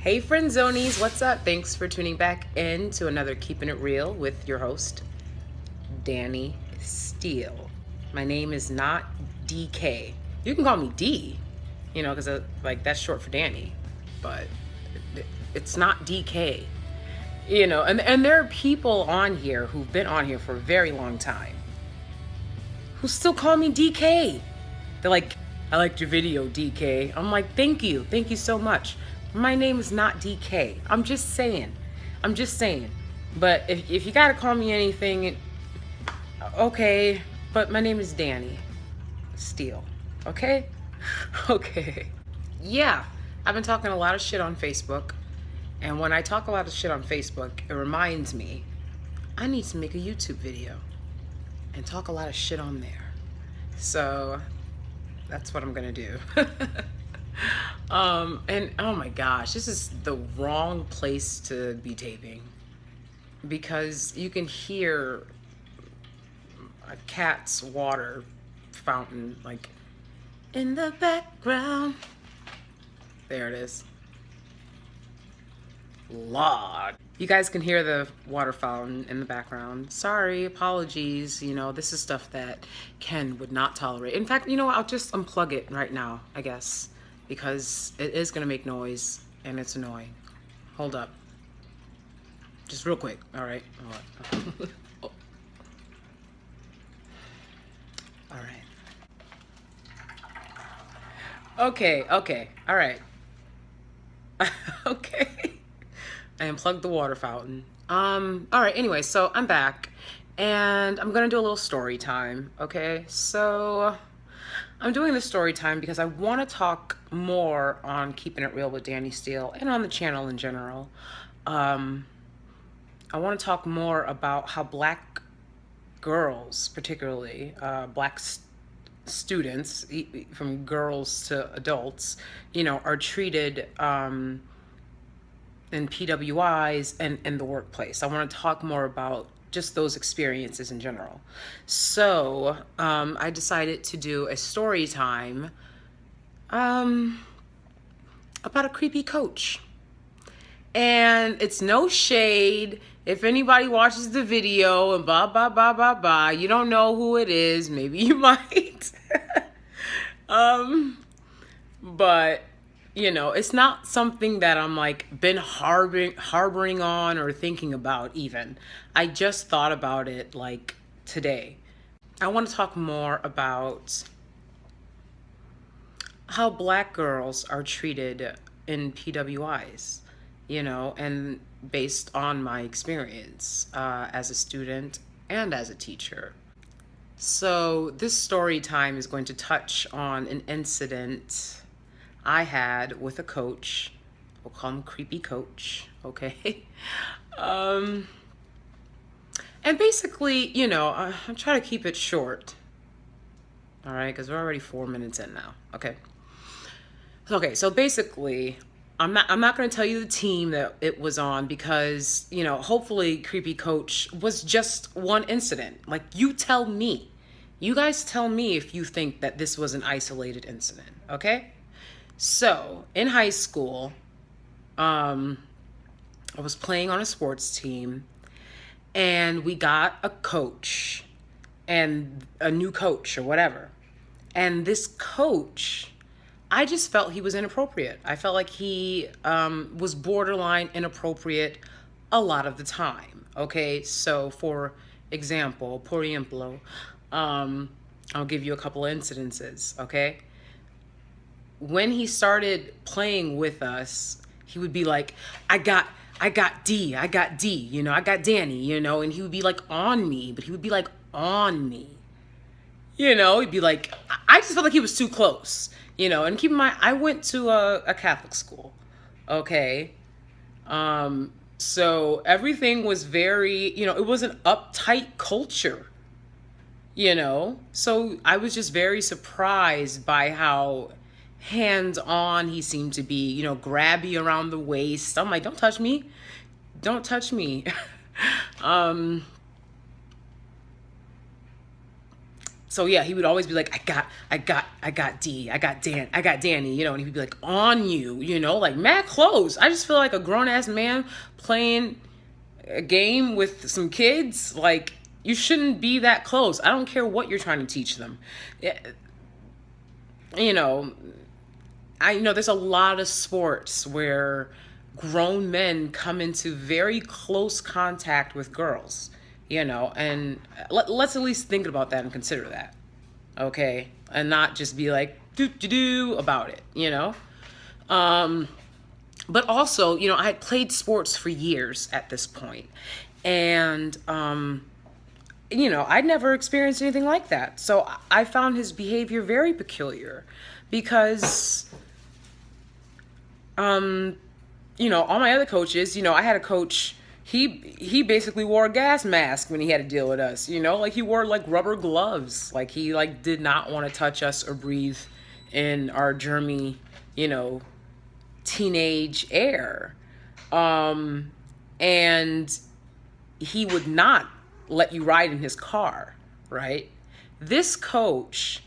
Hey friendzonies, what's up? Thanks for tuning back in to another Keeping It Real with your host, Danie Steele. My name is not DK. You can call me D, because like that's short for Danie, but it's not DK. And there are people on here who've been on here for a very long time who still call me DK. They're like, I liked your video, DK. I'm like, thank you so much. My name is not DK. I'm just saying. But if you gotta call me anything, okay. But my name is Danie Steele. Okay? Okay. Yeah. I've been talking a lot of shit on Facebook. And when I talk a lot of shit on Facebook, it reminds me I need to make a YouTube video and talk a lot of shit on there. So that's what I'm gonna do. And oh my gosh, this is the wrong place to be taping because you can hear a cat's water fountain like in the background. There it is. Lord. You guys can hear the water fountain in the background. Sorry, apologies. This is stuff that Ken would not tolerate. In fact, I'll just unplug it right now, I guess, because it is going to make noise and it's annoying. Hold up. Just real quick. All right. Oh. All right. Okay. All right. Okay. I unplugged the water fountain. All right, anyway, so I'm back and I'm gonna do a little story time, okay? So I'm doing this story time because I wanna talk more on Keeping It Real with Danie Steele and on the channel in general. I wanna talk more about how Black girls, particularly Black students, from girls to adults, are treated in PWIs and in the workplace. I want to talk more about just those experiences in general. So I decided to do a story time about a creepy coach. And it's no shade. If anybody watches the video and blah, blah, blah, blah, blah, you don't know who it is. Maybe you might. But it's not something that I'm like been harboring on or thinking about even. I just thought about it like today. I want to talk more about how Black girls are treated in PWIs, and based on my experience as a student and as a teacher. So this story time is going to touch on an incident I had with a coach. We'll call him Creepy Coach, okay? And basically, I'm trying to keep it short, all right? Because we're already 4 minutes in now, okay? Okay, so basically, I'm not going to tell you the team that it was on because, hopefully Creepy Coach was just one incident. Like, you tell me. You guys tell me if you think that this was an isolated incident, okay? So, in high school, I was playing on a sports team, and we got a coach, and a new coach or whatever. And this coach, I just felt he was inappropriate. I felt like he was borderline inappropriate a lot of the time, okay? So, por ejemplo, I'll give you a couple of incidences, okay? When he started playing with us, he would be like, I got D, I got Danie, and he would be like on me, but he would be like on me. He'd be like, I just felt like he was too close, and keep in mind, I went to a Catholic school, okay? So everything was very, it was an uptight culture, So I was just very surprised by how hands-on he seemed to be, grabby around the waist. I'm like, don't touch me. So yeah, he would always be like, I got D, I got Danie, you know, and he'd be like, on you, you know, like mad close. I just feel like a grown ass man playing a game with some kids, like you shouldn't be that close. I don't care what you're trying to teach them. You know, I know there's a lot of sports where grown men come into very close contact with girls, you know, and let's at least think about that and consider that, okay? And not just be like, do about it, you know? But also, you know, I had played sports for years at this point, and, you know, I'd never experienced anything like that. So I found his behavior very peculiar because, you know, all my other coaches, you know, I had a coach, he basically wore a gas mask when he had to deal with us, you know, like he wore like rubber gloves, like he like did not want to touch us or breathe in our germy, you know, teenage air. And he would not let you ride in his car, right? This coach,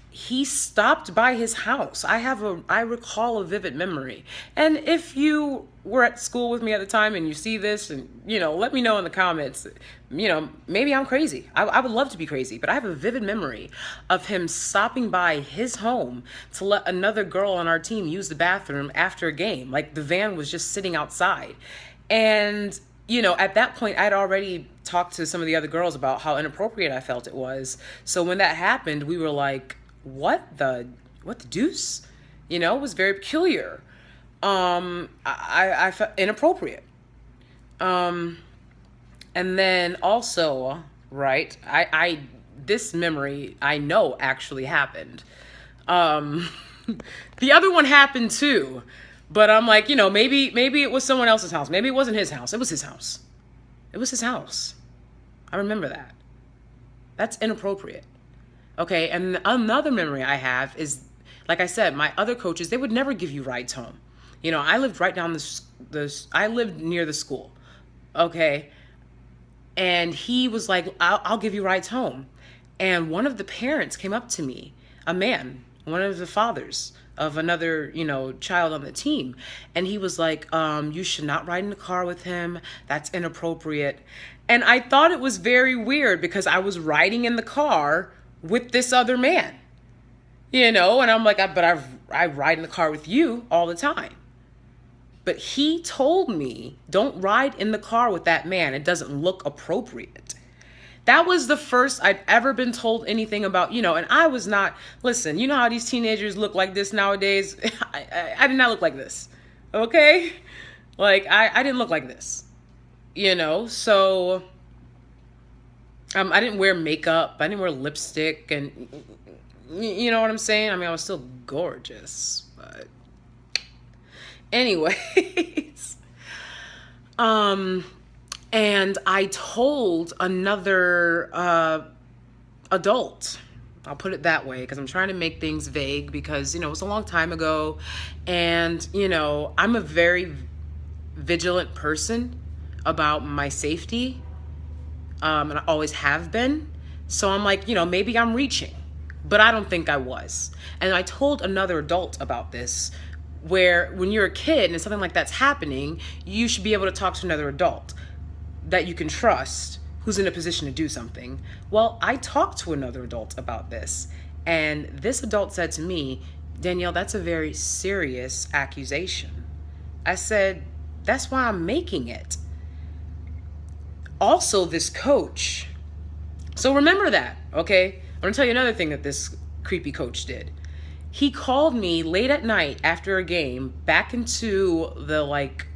he stopped by his house. I recall a vivid memory. And if you were at school with me at the time and you see this, and, you know, let me know in the comments, you know, maybe I'm crazy. I would love to be crazy, but I have a vivid memory of him stopping by his home to let another girl on our team use the bathroom after a game. Like the van was just sitting outside. And, you know, at that point, I'd already talked to some of the other girls about how inappropriate I felt it was. So when that happened, we were like, what the deuce? You know, it was very peculiar. I felt inappropriate. And then also, right, this memory I know actually happened. The other one happened too, but I'm like, you know, maybe it was someone else's house. Maybe it wasn't his house. It was his house. It was his house. I remember that. That's inappropriate. Okay, and another memory I have is, like I said, my other coaches, they would never give you rides home. You know, I lived right down I lived near the school, okay? And he was like, I'll give you rides home. And one of the parents came up to me, a man, one of the fathers of another, you know, child on the team. And he was like, you should not ride in the car with him. That's inappropriate. And I thought it was very weird because I was riding in the car with this other man, you know, and I'm like, I ride in the car with you all the time. But he told me, don't ride in the car with that man. It doesn't look appropriate. That was the first I'd ever been told anything about, you know, and I was not, listen, you know how these teenagers look like this nowadays? I did not look like this, okay? Like, I didn't look like this, you know, so I didn't wear makeup. I didn't wear lipstick, and you know what I'm saying? I mean, I was still gorgeous, but anyways. And I told another adult, I'll put it that way, because I'm trying to make things vague because, you know, it was a long time ago, and, you know, I'm a very vigilant person about my safety. And I always have been. So I'm like, you know, maybe I'm reaching, but I don't think I was. And I told another adult about this, where when you're a kid and something like that's happening, you should be able to talk to another adult that you can trust who's in a position to do something. Well, I talked to another adult about this, and this adult said to me, Danielle, that's a very serious accusation. I said, that's why I'm making it. Also, this coach, so remember that, okay? I'm gonna tell you another thing that this creepy coach did. He called me late at night after a game back into the, like,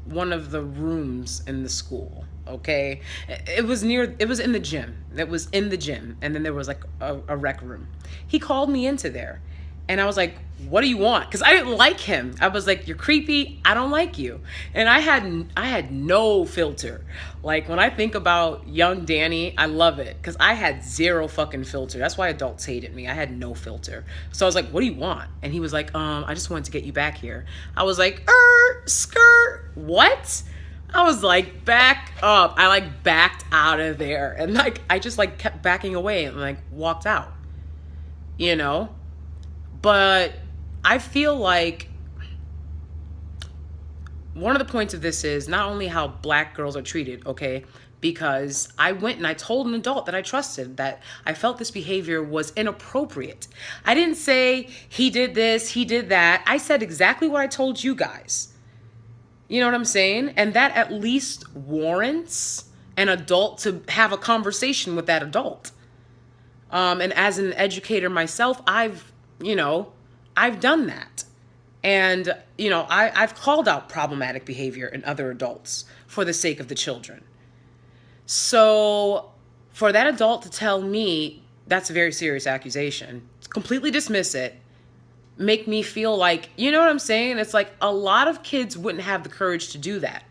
one of the rooms in the school, okay? It was in the gym. It was in the gym, and then there was like a rec room. He called me into there, and I was like, what do you want? Because I didn't like him. I was like, you're creepy. I don't like you. And I had no filter. Like, when I think about young Danie, I love it because I had zero fucking filter. That's why adults hated me. I had no filter. So I was like, what do you want? And he was like, I just wanted to get you back here. I was like, skirt, what? I was like, back up. I like backed out of there. And like, I just like kept backing away and like walked out, you know? But I feel like one of the points of this is not only how black girls are treated, okay? Because I went and I told an adult that I trusted that I felt this behavior was inappropriate. I didn't say he did this, he did that. I said exactly what I told you guys. You know what I'm saying? And that at least warrants an adult to have a conversation with that adult. And as an educator myself, I've done that. And, I've called out problematic behavior in other adults for the sake of the children. So for that adult to tell me that's a very serious accusation, completely dismiss it, make me feel like, you know what I'm saying? It's like a lot of kids wouldn't have the courage to do that,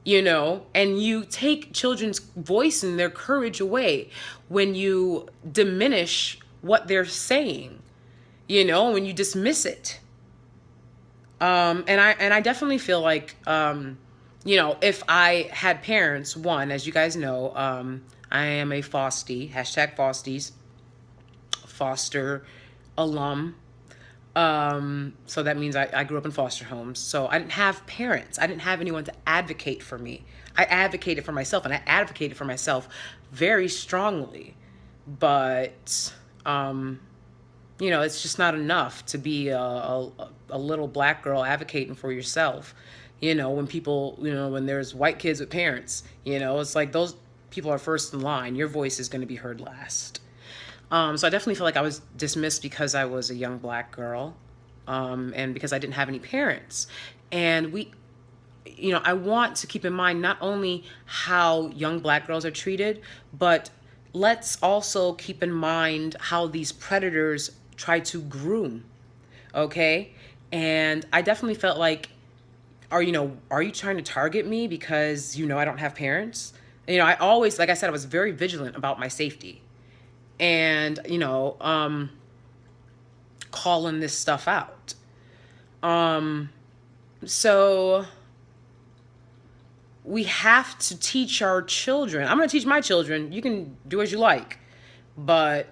and you take children's voice and their courage away when you diminish what they're saying, when you dismiss it. And I definitely feel like, if I had parents, one, as you guys know, I am a Fostie, #Fosties, foster alum. So that means I grew up in foster homes. So I didn't have parents. I didn't have anyone to advocate for me. I advocated for myself, and I advocated for myself very strongly. But, it's just not enough to be a little black girl advocating for yourself. When people, when there's white kids with parents, it's like those people are first in line. Your voice is going to be heard last. So I definitely feel like I was dismissed because I was a young black girl, and because I didn't have any parents. And I want to keep in mind not only how young black girls are treated, but let's also keep in mind how these predators try to groom, okay? And I definitely felt like, are you trying to target me because, I don't have parents? I always, like I said, I was very vigilant about my safety. And, calling this stuff out. So we have to teach our children. I'm going to teach my children. You can do as you like. But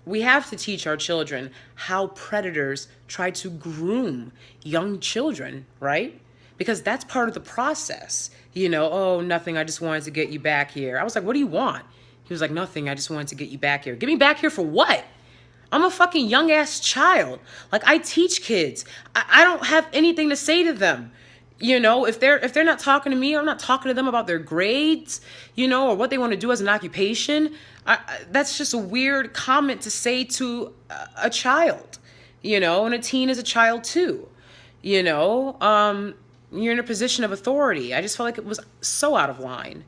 we have to teach our children how predators try to groom young children, right? Because that's part of the process. Oh, nothing, I just wanted to get you back here. I was like, what do you want? He was like, nothing, I just wanted to get you back here. Get me back here for what? I'm a fucking young ass child. Like, I teach kids. I don't have anything to say to them. If they're not talking to me, I'm not talking to them about their grades, or what they want to do as an occupation. That's just a weird comment to say to a child, and a teen is a child too, you're in a position of authority. I just felt like it was so out of line.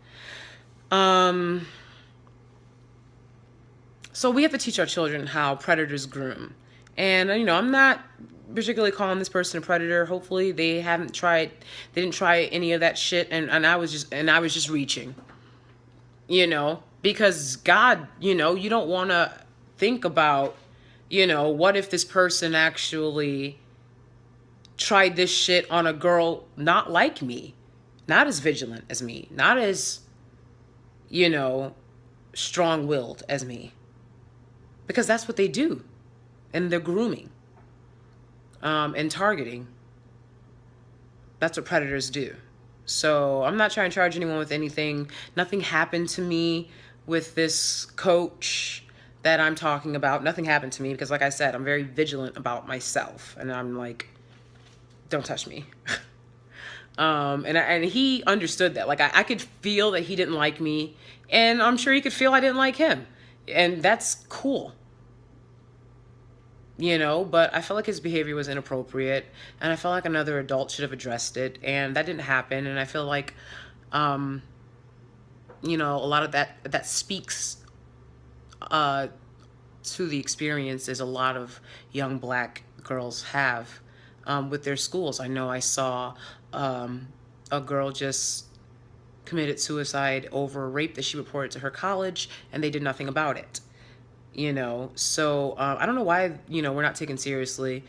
So we have to teach our children how predators groom. And, I'm not particularly calling this person a predator. Hopefully they didn't try any of that shit. And I was just reaching, because God, you don't want to think about, what if this person actually tried this shit on a girl not like me, not as vigilant as me, not as, strong-willed as me. Because that's what they do. And they're grooming and targeting. That's what predators do. So I'm not trying to charge anyone with anything. Nothing happened to me with this coach that I'm talking about. Nothing happened to me because, like I said, I'm very vigilant about myself. And I'm like, don't touch me. And he understood that. Like, I could feel that he didn't like me. And I'm sure he could feel I didn't like him. And that's cool. But I felt like his behavior was inappropriate, and I felt like another adult should have addressed it, and that didn't happen. And I feel like, a lot of that speaks to the experiences a lot of young black girls have with their schools. I know I saw a girl just committed suicide over a rape that she reported to her college, and they did nothing about it. So I don't know why, we're not taken seriously.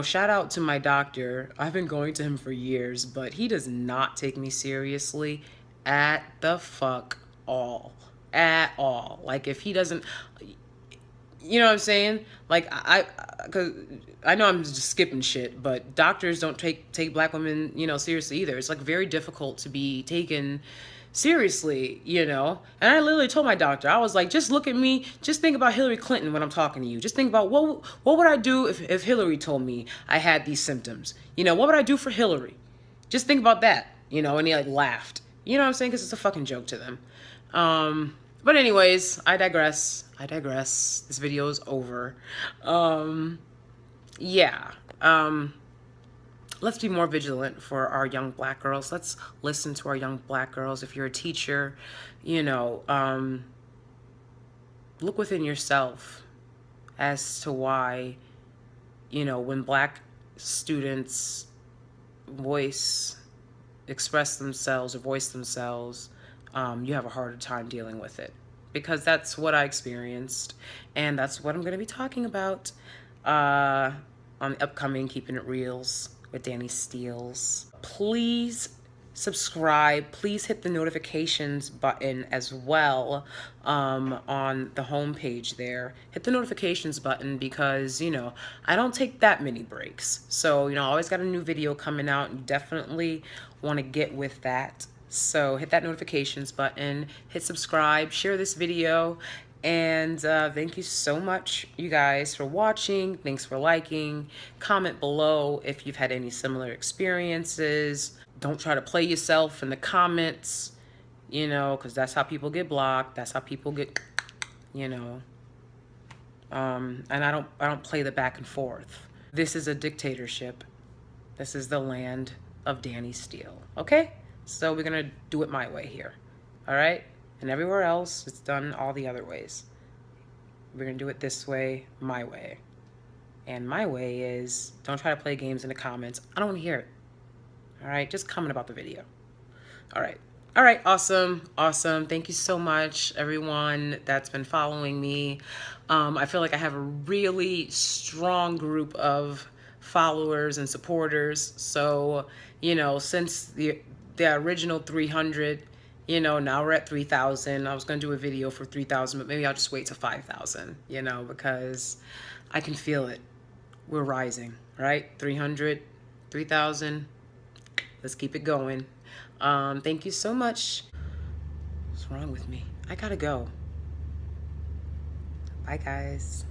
Shout out to my doctor. I've been going to him for years, but he does not take me seriously at the fuck all. At all. Like, if he doesn't, you know what I'm saying? Like, cause I know I'm just skipping shit, but doctors don't take black women, you know, seriously either. It's like very difficult to be taken seriously, you know. And I literally told my doctor, I was like, just look at me, just think about Hillary Clinton when I'm talking to you. Just think about what would I do if Hillary told me I had these symptoms? You know, what would I do for Hillary? Just think about that, you know. And he like laughed, you know what I'm saying? Because it's a fucking joke to them. But anyways, I digress. This video is over. Yeah. Let's be more vigilant for our young black girls. Let's listen to our young black girls. If you're a teacher, you know, look within yourself as to why, you know, when black students express themselves or voice themselves, you have a harder time dealing with it. Because that's what I experienced, and that's what I'm going to be talking about on the upcoming Keeping It Reels with Danie Steels. Please subscribe. Please hit the notifications button as well on the homepage there. Hit the notifications button because, you know, I don't take that many breaks. So, you know, I always got a new video coming out, and you definitely want to get with that. So hit that notifications button, hit subscribe, share this video, and thank you so much, you guys, for watching. Thanks for liking. Comment below if you've had any similar experiences. Don't try to play yourself in the comments, you know, because that's how people get blocked. That's how people get, you know. And I don't play the back and forth. This is a dictatorship. This is the land of Danie Steele. Okay? So we're going to do it my way here. All right? And everywhere else, it's done all the other ways. We're going to do it this way, my way. And my way is, don't try to play games in the comments. I don't want to hear it. All right? Just comment about the video. All right. All right. Awesome. Awesome. Thank you so much, everyone that's been following me. I feel like I have a really strong group of followers and supporters. So, you know, since the original 300, you know, now we're at 3,000. I was going to do a video for 3,000, but maybe I'll just wait to 5,000, you know, because I can feel it. We're rising, right? 300, 3,000. Let's keep it going. Thank you so much. What's wrong with me? I gotta go. Bye, guys.